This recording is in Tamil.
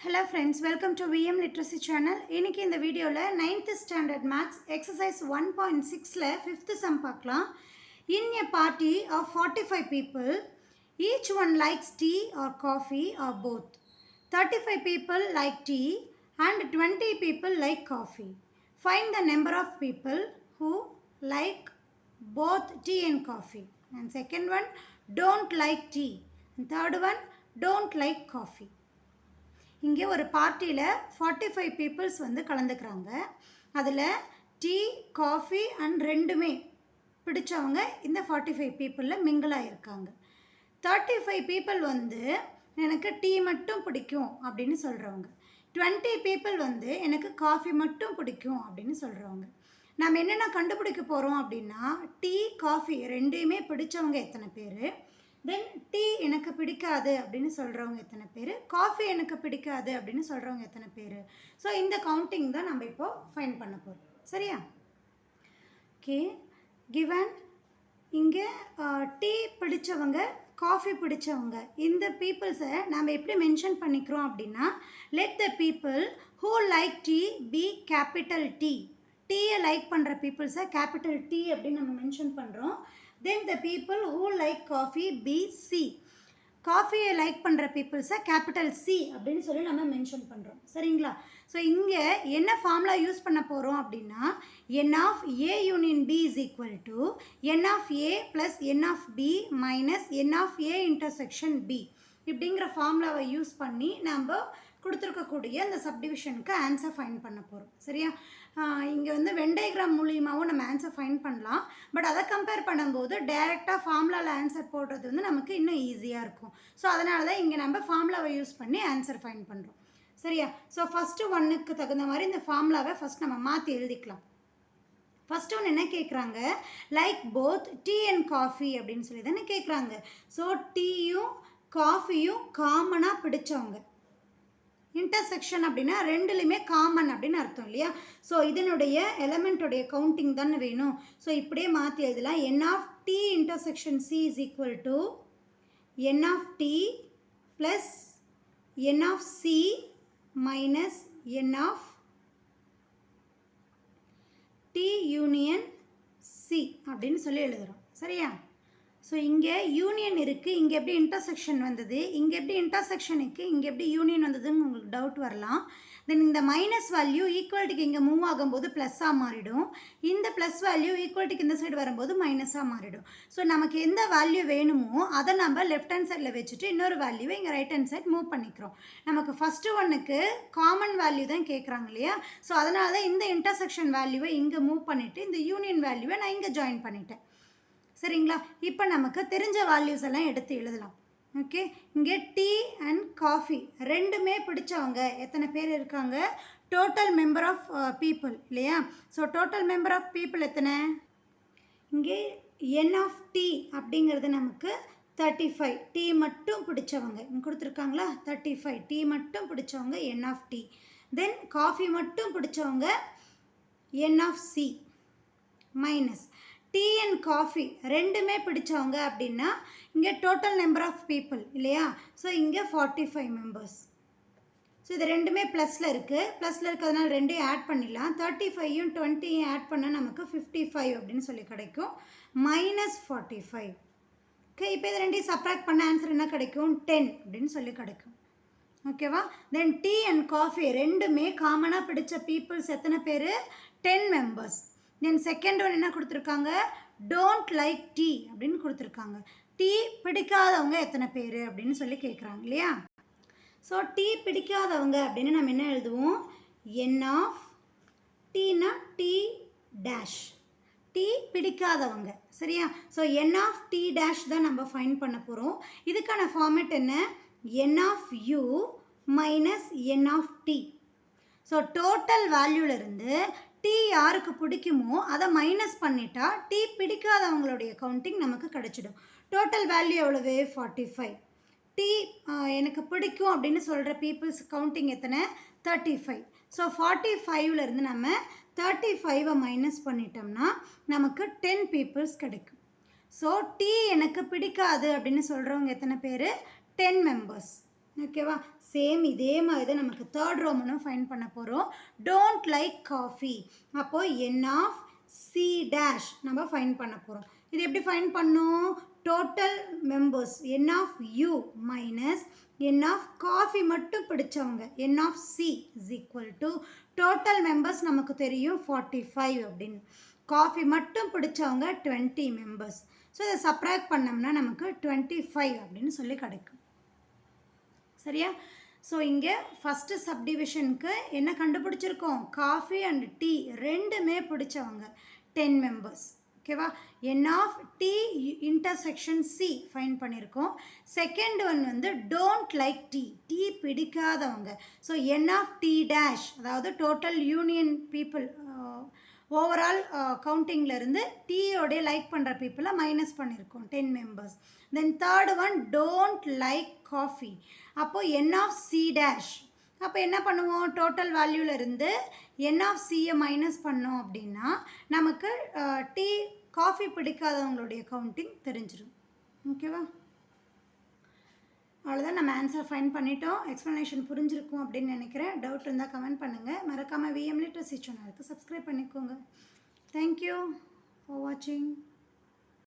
Hello friends, welcome to VM Literacy channel. இன்னைக்கு இந்த வீடியோல 9th standard maths exercise 1.6ல 5th sum பார்க்கலாம். In a party of 45 people, each one likes tea or coffee or both. 35 people like tea and 20 people like coffee. Find the number of people who like both tea and coffee. And second one, don't like tea. And third one, don't like coffee. இங்கே ஒரு பார்ட்டியில் 45 பீப்புள்ஸ் வந்து கலந்துக்கிறாங்க. அதில் டீ காஃபி அண்ட் ரெண்டுமே பிடிச்சவங்க இந்த 45 பீப்புளில் மிங்கிள் ஆகியிருக்காங்க. 35 பீப்புள் வந்து எனக்கு டீ மட்டும் பிடிக்கும் அப்படின்னு சொல்கிறவங்க, 20 பீப்புள் வந்து எனக்கு காஃபி மட்டும் பிடிக்கும் அப்படின்னு சொல்கிறவங்க. நம்ம என்னென்ன கண்டுபிடிக்க போகிறோம் அப்படின்னா, டீ காஃபி ரெண்டையுமே பிடிச்சவங்க எத்தனை பேர், தென் டீ எனக்கு பிடிக்காது அப்படின்னு சொல்கிறவங்க எத்தனை பேர், காஃபி எனக்கு பிடிக்காது அப்படின்னு சொல்கிறவங்க எத்தனை பேர். ஸோ இந்த கவுண்டிங் தான் நம்ம இப்போது ஃபைண்ட் பண்ண போகிறோம். சரியா? ஓகே, கிவன் இங்கே டீ பிடிச்சவங்க காஃபி பிடிச்சவங்க இந்த பீப்புள்ஸை நம்ம எப்படி மென்ஷன் பண்ணிக்கிறோம் அப்படின்னா, let the people who like tea be capital T. டீயை லைக் பண்ணுற பீப்புள்ஸை கேபிட்டல் டி அப்படின்னு நம்ம மென்ஷன் பண்ணுறோம். Then the people who like coffee be C. காஃபியை லைக் பண்ணுற பீப்புள்ஸை கேபிட்டல் சி அப்படின்னு சொல்லி நம்ம மென்ஷன் பண்ணுறோம். சரிங்களா? ஸோ இங்கே என்ன ஃபார்முலா யூஸ் பண்ண போகிறோம் அப்படின்னா, n of A union B is equal to n of A plus n of B minus n of A intersection B இப்படிங்கிற ஃபார்முலாவை யூஸ் பண்ணி நம்ம கொடுத்துருக்கக்கூடிய அந்த சப்டிவிஷனுக்கு ஆன்சர் ஃபைன் பண்ண போகிறோம். சரியா? இங்கே வந்து வென் டயக்ராம் மூலியமாகவும் நம்ம ஆன்சர் ஃபைன் பண்ணலாம். பட் அதை கம்பேர் பண்ணும்போது டைரெக்டாக ஃபார்முலாவில் ஆன்சர் போடுறது வந்து நமக்கு இன்னும் ஈஸியாக இருக்கும். ஸோ அதனால தான் இங்கே நம்ம ஃபார்முலாவை யூஸ் பண்ணி ஆன்சர் ஃபைன் பண்ணுறோம். சரியா? ஸோ ஃபஸ்ட்டு ஒன்னுக்கு தகுந்த மாதிரி இந்த ஃபார்முலாவை ஃபஸ்ட் நம்ம மாற்றி எழுதிக்கலாம். ஃபஸ்ட்டு ஒன்று என்ன கேட்குறாங்க, like both tea and coffee அப்படின்னு சொல்லி தானே கேட்குறாங்க. ஸோ டீயும் காஃபியும் காமனாக பிடிச்சவங்க. இன்டர்செக்ஷன் அப்படின்னா ரெண்டுலையுமே காமன் அப்படின்னு அர்த்தம் இல்லையா? ஸோ இதனுடைய எலமெண்ட்டுடைய கவுண்டிங் தானே வேணும். ஸோ இப்படியே மாற்றி எழுதலாம். N of T intersection C is equal to N of T plus N of C minus N of T union C அப்படின்னு சொல்லி எழுதுகிறோம். சரியா? ஸோ இங்கே யூனியன் இருக்குது, இங்கே எப்படி இன்டர்செக்ஷன் வந்தது, இங்கே எப்படி இன்டர்செக்ஷன் இருக்குது, இங்கே எப்படி யூனியன் வந்ததுன்னு உங்களுக்கு டவுட் வரலாம். தென் இந்த மைனஸ் வேல்யூ ஈக்குவல்ட்டிக்கு இங்கே மூவ் ஆகும்போது ப்ளஸ்ஸாக மாறிடும். இந்த ப்ளஸ் வேல்யூ ஈக்குவல்ட்டிக்கு இந்த சைடு வரும்போது மைனஸாக மாறிடும். ஸோ நமக்கு எந்த வேல்யூ வேணுமோ அதை நம்ம லெஃப்ட் ஹேண்ட் சைடில் வச்சுட்டு இன்னொரு வேல்யூவை இங்கே ரைட் ஹேண்ட் சைட் மூவ் பண்ணிக்கிறோம். நமக்கு ஃபஸ்ட்டு ஒன்றுக்கு காமன் வேல்யூ தான் கேட்குறாங்க இல்லையா? ஸோ அதனால தான் இந்த இன்டர்செக்ஷன் வேல்யூவை இங்கே மூவ் பண்ணிவிட்டு இந்த யூனியன் வேல்யூவை நான் இங்கே ஜாயின் பண்ணிட்டேன். சரிங்களா? இப்போ நமக்கு தெரிஞ்ச வேல்யூஸ் எல்லாம் எடுத்து எழுதலாம். ஓகே, இங்கே டீ அண்ட் காஃபி ரெண்டுமே பிடிச்சவங்க எத்தனை பேர் இருக்காங்க, டோட்டல் மெம்பர் ஆஃப் பீப்புள் இல்லையா? So total member of people எத்தனை, இங்கே என் ஆஃப் டி அப்படிங்கிறது நமக்கு 35. டீ மட்டும் பிடிச்சவங்க இங்கே கொடுத்துருக்காங்களா, 35 டீ மட்டும் பிடிச்சவங்க N of T. Then coffee மட்டும் பிடிச்சவங்க N of C minus tea and coffee ரெண்டுமே பிடிச்சவங்க அப்படின்னா இங்கே டோட்டல் நம்பர் ஆஃப் பீப்புள் இல்லையா? ஸோ இங்கே 45 மெம்பர்ஸ். ஸோ இது ரெண்டுமே ப்ளஸில் இருக்குது, ப்ளஸில் இருக்கிறதுனால ரெண்டையும் ஆட் பண்ணிடலாம். 35யும் 20யும் ஆட் பண்ணால் நமக்கு 55 அப்படின்னு சொல்லி கிடைக்கும், மைனஸ் 45. ஓகே, இப்போ இது ரெண்டையும் சப்ராக்ட் பண்ண ஆன்சர் என்ன கிடைக்கும், 10 அப்படின்னு சொல்லி கிடைக்கும். ஓகேவா? தென் டீ அண்ட் காஃபி ரெண்டுமே காமனாக பிடிச்ச பீப்புள்ஸ் எத்தனை பேர், 10 மெம்பர்ஸ். தென் செகண்ட் ஒன் என்ன கொடுத்துருக்காங்க, டோன்ட் லைக் டீ அப்படின்னு கொடுத்துருக்காங்க. டீ பிடிக்காதவங்க எத்தனை பேர் அப்படின்னு சொல்லி கேட்குறாங்க இல்லையா? ஸோ டீ பிடிக்காதவங்க அப்படின்னு நம்ம என்ன எழுதுவோம், என் ஆஃப் டீனா டி டேஷ், டீ பிடிக்காதவங்க. சரியா? So N of T dash தான் நம்ம ஃபைண்ட் பண்ண போகிறோம். இதுக்கான ஃபார்மேட் என்ன, N of U minus N of T. So total வேல்யூலேருந்து டீ யாருக்கு பிடிக்குமோ அதை மைனஸ் பண்ணிட்டா டீ பிடிக்காதவங்களுடைய கவுண்டிங் நமக்கு கிடச்சிடும். டோட்டல் வேல்யூ எவ்வளவு, 45. டீ எனக்கு பிடிக்கும் அப்படின்னு சொல்கிற பீப்புள்ஸ் கவுண்டிங் எத்தனை, 35. ஸோ 45லேருந்து நம்ம 35 மைனஸ் பண்ணிட்டோம்னா நமக்கு 10 பீப்புள்ஸ் கிடைக்கும். ஸோ டீ எனக்கு பிடிக்காது அப்படின்னு சொல்கிறவங்க எத்தனை பேர், 10 மெம்பர்ஸ். ஓகேவா? சேம் இதே மாதிரி தான் நமக்கு தேர்ட் ரோமனும் ஃபைண்ட் பண்ண போகிறோம். Don't like coffee. அப்போது என் ஆஃப் சி டேஷ் நம்ம ஃபைண்ட் பண்ண போகிறோம். இது எப்படி ஃபைண்ட் பண்ணோம்? Total members N of U minus N of coffee மட்டும் பிடிச்சவங்க N of C is equal to total members நமக்கு தெரியும் 45 அப்படின்னு. காஃபி மட்டும் பிடிச்சவங்க 20 மெம்பர்ஸ். ஸோ இதை சப்ராக்ட் பண்ணோம்னா நமக்கு 25 அப்படின்னு சொல்லி கிடைக்கும். சரியா? ஸோ இங்கே ஃபஸ்ட்டு சப்டிவிஷனுக்கு என்ன கண்டுபிடிச்சிருக்கோம்? காஃபி அண்ட் டீ ரெண்டுமே பிடிச்சவங்க 10 மெம்பர்ஸ். ஓகேவா? N of T intersection C fine பண்ணியிருக்கோம். செகண்ட் ஒன் வந்து டோன்ட் லைக் டீ, டீ பிடிக்காதவங்க. So N of T dash, அதாவது டோட்டல் யூனியன் பீப்புள் ஓவரால் கவுண்டிங்லேருந்து டீயோடைய லைக் பண்ணுற பீப்புளை மைனஸ் பண்ணியிருக்கோம் 10 members. Then third one don't like coffee. அப்போது என் ஆஃப் சி டேஷ், அப்போ என்ன பண்ணுவோம்? டோட்டல் வேல்யூலேருந்து என் ஆஃப் சியை மைனஸ் பண்ணோம் அப்படின்னா நமக்கு டீ காஃபி பிடிக்காதவங்களுடைய கவுண்டிங் தெரிஞ்சிடும். ஓகேவா? அவ்வளோதான், நம்ம ஆன்சர் ஃபைன் பண்ணிட்டோம். எக்ஸ்ப்ளனேஷன் புரிஞ்சிருக்கும் அப்படின்னு நினைக்கிறேன். டவுட் இருந்தால் கமெண்ட் பண்ணுங்கள். மறக்காமல் விஎம் லிட்ரஸி சேனலுக்கு சப்ஸ்கிரைப் பண்ணிக்கோங்க. தேங்க்யூ ஃபார் வாட்சிங்.